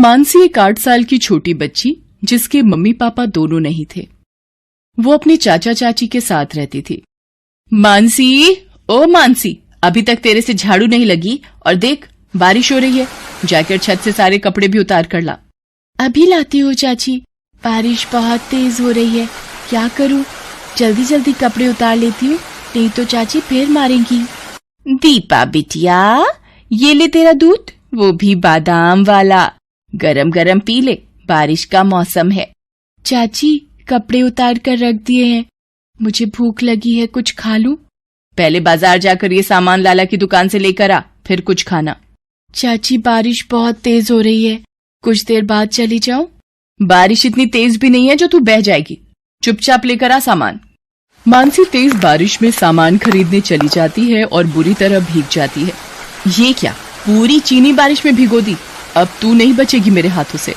मानसी एक 8 साल की छोटी बच्ची जिसके मम्मी पापा दोनों नहीं थे। वो अपने चाचा चाची के साथ रहती थी। मानसी, ओ मानसी, अभी तक तेरे से झाड़ू नहीं लगी और देख बारिश हो रही है, जाकर छत से सारे कपड़े भी उतार कर ला। अभी लाती हूँ चाची, बारिश बहुत तेज हो रही है, क्या करूँ? जल्दी जल्दी कपड़े उतार लेती हूँ, नहीं तो चाची फिर मारेंगी। दीपा बिटिया, ये ले तेरा दूध, वो भी बादाम वाला, गरम गरम पी ले, बारिश का मौसम है। चाची कपड़े उतार कर रख दिए हैं, मुझे भूख लगी है, कुछ खा लूं? पहले बाजार जाकर ये सामान लाला की दुकान से लेकर आ, फिर कुछ खाना। चाची बारिश बहुत तेज हो रही है, कुछ देर बाद चली जाऊं? बारिश इतनी तेज भी नहीं है जो तू बह जाएगी, चुपचाप लेकर आ सामान। मानसी तेज बारिश में सामान खरीदने चली जाती है और बुरी तरह भीग जाती है। ये क्या, पूरी चीनी बारिश में भिगो दी, अब तू नहीं बचेगी मेरे हाथों से।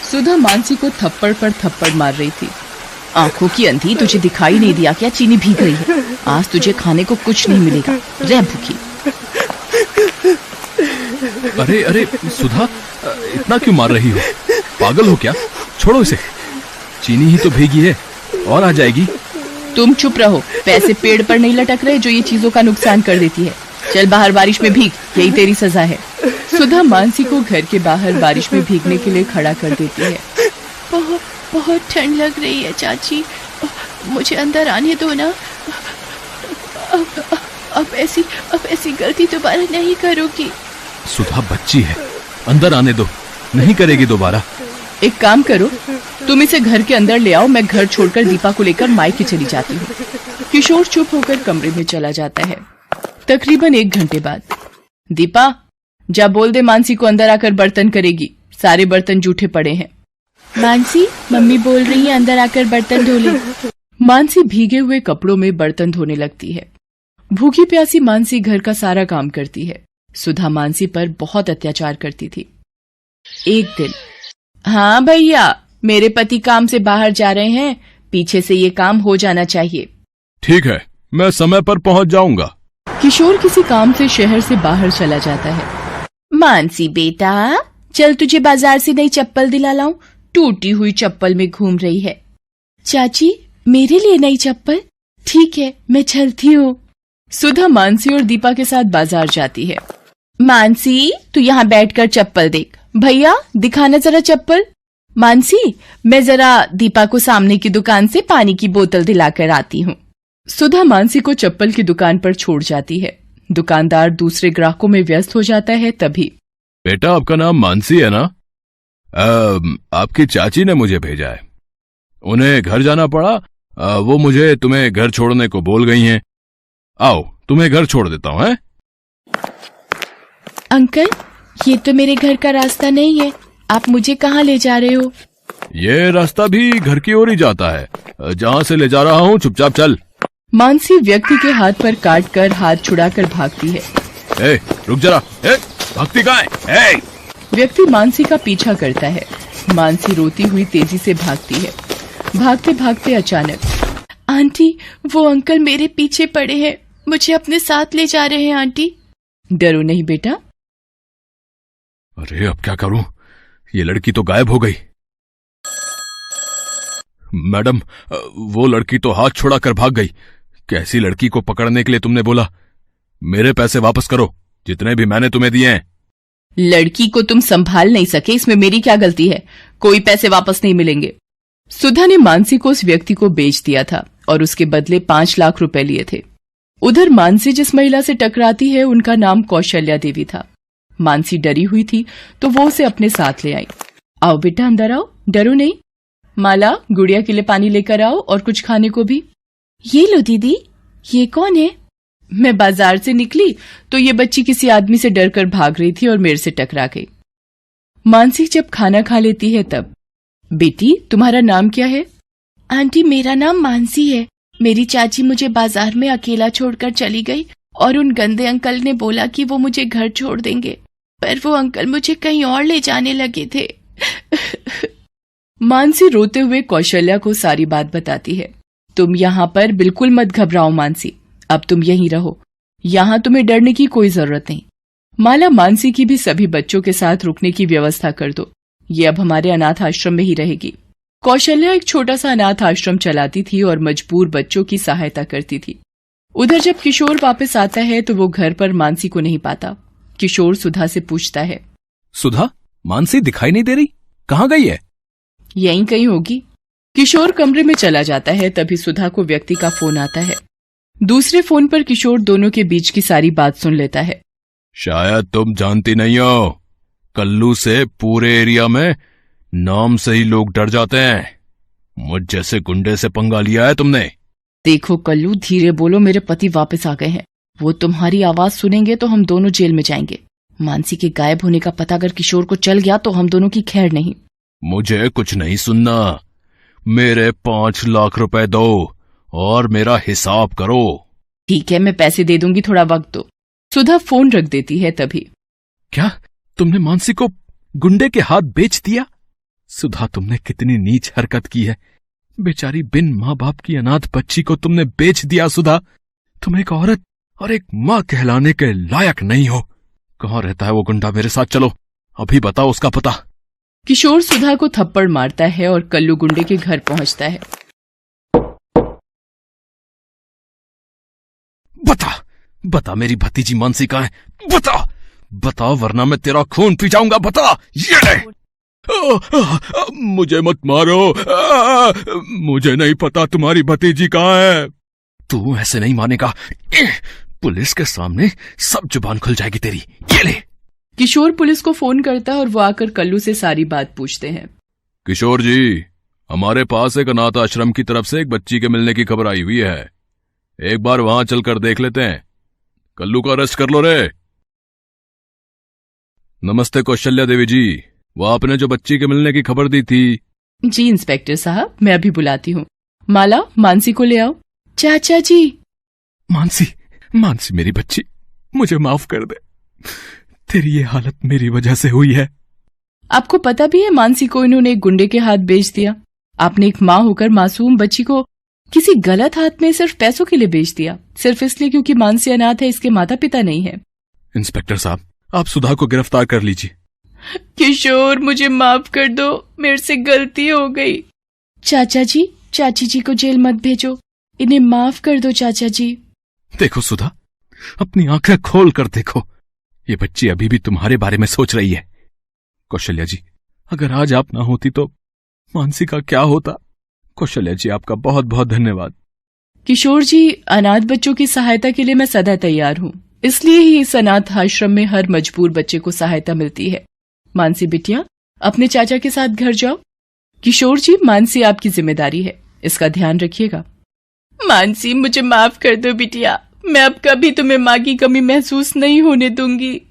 सुधा मानसी को थप्पड़ पर थप्पड़ मार रही थी। आंखों की अंधी, तुझे दिखाई नहीं दिया क्या चीनी भीग रही है? आज तुझे खाने को कुछ नहीं मिलेगा, रह भूखी। अरे अरे सुधा, इतना क्यों मार रही हो? पागल हो क्या? छोड़ो इसे, चीनी ही तो भीगी है और आ जाएगी। तुम चुप रहो, पैसे पेड़ पर नहीं लटक रहे जो ये चीजों का नुकसान कर देती है। चल बाहर बारिश में भीग, यही तेरी सजा है। सुधा मानसी को घर के बाहर बारिश में भीगने के लिए खड़ा कर देती है। बहुत ठंड लग रही है चाची, मुझे अंदर आने दो ना। अब ऐसी गलती दोबारा नहीं करोगी। सुधा बच्ची है, अंदर आने दो, नहीं करेगी दोबारा। एक काम करो, तुम इसे घर के अंदर ले आओ, मैं घर छोड़कर दीपा को लेकर मायके चली जाती हूँ। किशोर चुप होकर कमरे में चला जाता है। तकरीबन 1 घंटे बाद, दीपा जा बोल दे मानसी को अंदर आकर बर्तन करेगी, सारे बर्तन जूठे पड़े हैं। मानसी, मम्मी बोल रही है अंदर आकर बर्तन धो ले। मानसी भीगे हुए कपड़ों में बर्तन धोने लगती है। भूखी प्यासी मानसी घर का सारा काम करती है। सुधा मानसी पर बहुत अत्याचार करती थी। एक दिन, हाँ भैया, मेरे पति काम से बाहर जा रहे हैं, पीछे से ये काम हो जाना चाहिए। ठीक है, मैं समय पर पहुंच जाऊंगा। किशोर किसी काम से शहर से बाहर चला जाता है। मानसी बेटा, चल तुझे बाजार से नई चप्पल दिला लाऊं, टूटी हुई चप्पल में घूम रही है। चाची, मेरे लिए नई चप्पल? ठीक है, मैं चलती हूँ। सुधा मानसी और दीपा के साथ बाजार जाती है। मानसी, तू यहाँ बैठकर चप्पल देख। भैया दिखाना जरा चप्पल। मानसी, मैं जरा दीपा को सामने की दुकान से पानी की बोतल दिलाकर आती हूँ। सुधा मानसी को चप्पल की दुकान पर छोड़ जाती है। दुकानदार दूसरे ग्राहकों में व्यस्त हो जाता है। तभी, बेटा आपका नाम मानसी है ना? आपकी चाची ने मुझे भेजा है, उन्हें घर जाना पड़ा, वो मुझे तुम्हें घर छोड़ने को बोल गई हैं। आओ, तुम्हें घर छोड़ देता हूँ। है अंकल, ये तो मेरे घर का रास्ता नहीं है, आप मुझे कहाँ ले जा रहे हो? ये रास्ता भी घर की ओर ही जाता है, जहाँ से ले जा रहा हूँ चुपचाप चल। मानसी व्यक्ति के हाथ पर काट कर हाथ छुड़ाकर भागती है। ए, रुक जरा, भागती कहाँ है? व्यक्ति मानसी का पीछा करता है। मानसी रोती हुई तेजी से भागती है। भागते भागते अचानक, आंटी, वो अंकल मेरे पीछे पड़े हैं, मुझे अपने साथ ले जा रहे हैं आंटी। डरो नहीं बेटा। अरे अब क्या करूं, ये लड़की तो गायब हो गई। मैडम, वो लड़की तो हाथ छुड़ा कर भाग गई। कैसी लड़की को पकड़ने के लिए तुमने बोला? मेरे पैसे वापस करो, जितने भी मैंने तुम्हें दिए हैं। लड़की को तुम संभाल नहीं सके, इसमें मेरी क्या गलती है? कोई पैसे वापस नहीं मिलेंगे। सुधा ने मानसी को उस व्यक्ति को बेच दिया था और उसके बदले 5 लाख रुपए लिए थे। उधर मानसी जिस महिला से टकराती है, उनका नाम कौशल्या देवी था। मानसी डरी हुई थी तो वो उसे अपने साथ ले आई। आओ बेटा, अंदर आओ, डरो नहीं। माला, गुड़िया के लिए पानी लेकर आओ और कुछ खाने को भी। ये लो दीदी। ये कौन है? मैं बाजार से निकली तो ये बच्ची किसी आदमी से डरकर भाग रही थी और मेरे से टकरा गई। मानसी जब खाना खा लेती है तब, बेटी तुम्हारा नाम क्या है? आंटी, मेरा नाम मानसी है। मेरी चाची मुझे बाजार में अकेला छोड़कर चली गई और उन गंदे अंकल ने बोला कि वो मुझे घर छोड़ देंगे, पर वो अंकल मुझे कहीं और ले जाने लगे थे। मानसी रोते हुए कौशल्या को सारी बात बताती है। तुम यहाँ पर बिल्कुल मत घबराओ मानसी, अब तुम यहीं रहो, यहाँ तुम्हें डरने की कोई जरूरत नहीं। माला, मानसी की भी सभी बच्चों के साथ रुकने की व्यवस्था कर दो, ये अब हमारे अनाथ आश्रम में ही रहेगी। कौशल्या एक छोटा सा अनाथ आश्रम चलाती थी और मजबूर बच्चों की सहायता करती थी। उधर जब किशोर वापस आता है तो वो घर पर मानसी को नहीं पाता। किशोर सुधा से पूछता है, सुधा, मानसी दिखाई नहीं दे रही, कहाँ गई है? यहीं कहीं होगी। किशोर कमरे में चला जाता है, तभी सुधा को व्यक्ति का फोन आता है। दूसरे फोन पर किशोर दोनों के बीच की सारी बात सुन लेता है। शायद तुम जानती नहीं हो, कल्लू से पूरे एरिया में नाम से ही लोग डर जाते हैं। मुझ जैसे गुंडे से पंगा लिया है तुमने। देखो कल्लू, धीरे बोलो, मेरे पति वापस आ गए हैं। वो तुम्हारी आवाज सुनेंगे तो हम दोनों जेल में जाएंगे। मानसी के गायब होने का पता अगर किशोर को चल गया तो हम दोनों की खैर नहीं। मुझे कुछ नहीं सुनना, मेरे 5 लाख रुपए दो और मेरा हिसाब करो। ठीक है, मैं पैसे दे दूंगी, थोड़ा वक्त दो। सुधा फोन रख देती है। तभी, क्या तुमने मानसी को गुंडे के हाथ बेच दिया? सुधा, तुमने कितनी नीच हरकत की है। बेचारी बिन माँ बाप की अनाथ बच्ची को तुमने बेच दिया। सुधा, तुम एक औरत और एक माँ कहलाने के लायक नहीं हो। कहाँ रहता है वो गुंडा? मेरे साथ चलो, अभी बताओ उसका पता। किशोर सुधा को थप्पड़ मारता है और कल्लू गुंडे के घर पहुंचता है। बता मेरी भतीजी मानसी कहाँ है? बता वरना मैं तेरा खून पी जाऊंगा। बता। ये ले। मुझे मत मारो, मुझे नहीं पता तुम्हारी भतीजी कहाँ है। तू ऐसे नहीं मानेगा, पुलिस के सामने सब जुबान खुल जाएगी तेरी। ये ले। किशोर पुलिस को फोन करता है और वो आकर कल्लू से सारी बात पूछते हैं। किशोर जी, हमारे पास एक अनाथ आश्रम की तरफ से एक बच्ची के मिलने की खबर आई हुई है। एक बार वहां चलकर देख लेते हैं। कल्लू को अरेस्ट कर लो रे। नमस्ते कौशल्या देवी जी, वो आपने जो बच्ची के मिलने की खबर दी थी। जी इंस्पेक्टर साहब, मैं अभी बुलाती हूँ। माला, मानसी को ले आओ। चाचा जी। मानसी मेरी बच्ची, मुझे माफ कर दे। तेरी ये हालत मेरी वजह से हुई है। आपको पता भी है मानसी को इन्होंने एक गुंडे के हाथ बेच दिया। आपने एक माँ होकर मासूम बच्ची को किसी गलत हाथ में सिर्फ पैसों के लिए बेच दिया, सिर्फ इसलिए क्योंकि मानसी अनाथ है, इसके माता पिता नहीं है। इंस्पेक्टर साहब, आप सुधा को गिरफ्तार कर लीजिए। किशोर, मुझे माफ कर दो, मेरे से गलती हो गई। चाचा जी, चाची जी को जेल मत भेजो, इन्हें माफ कर दो चाचा जी। देखो सुधा, अपनी आंखें खोल कर देखो, ये बच्ची अभी भी तुम्हारे बारे में सोच रही है। कौशल्या जी, अगर आज आप ना होती तो मानसी का क्या होता? कौशल्या जी, आपका बहुत बहुत धन्यवाद। किशोर जी, अनाथ बच्चों की सहायता के लिए मैं सदा तैयार हूँ, इसलिए ही इस अनाथ आश्रम में हर मजबूर बच्चे को सहायता मिलती है। मानसी बिटिया, अपने चाचा के साथ घर जाओ। किशोर जी, मानसी आपकी जिम्मेदारी है, इसका ध्यान रखिएगा। मानसी, मुझे माफ कर दो बिटिया, मैं अब कभी तुम्हें माँ की कमी महसूस नहीं होने दूंगी।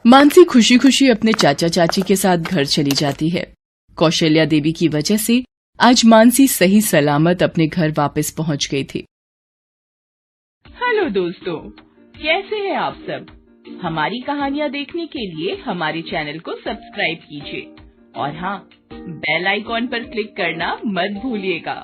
मानसी खुशी खुशी अपने चाचा चाची के साथ घर चली जाती है। कौशल्या देवी की वजह से आज मानसी सही सलामत अपने घर वापस पहुंच गई थी। हेलो दोस्तों, कैसे हैं आप सब? हमारी कहानियां देखने के लिए हमारे चैनल को सब्सक्राइब कीजिए और हाँ, बेल आइकॉन पर क्लिक करना मत भूलिएगा।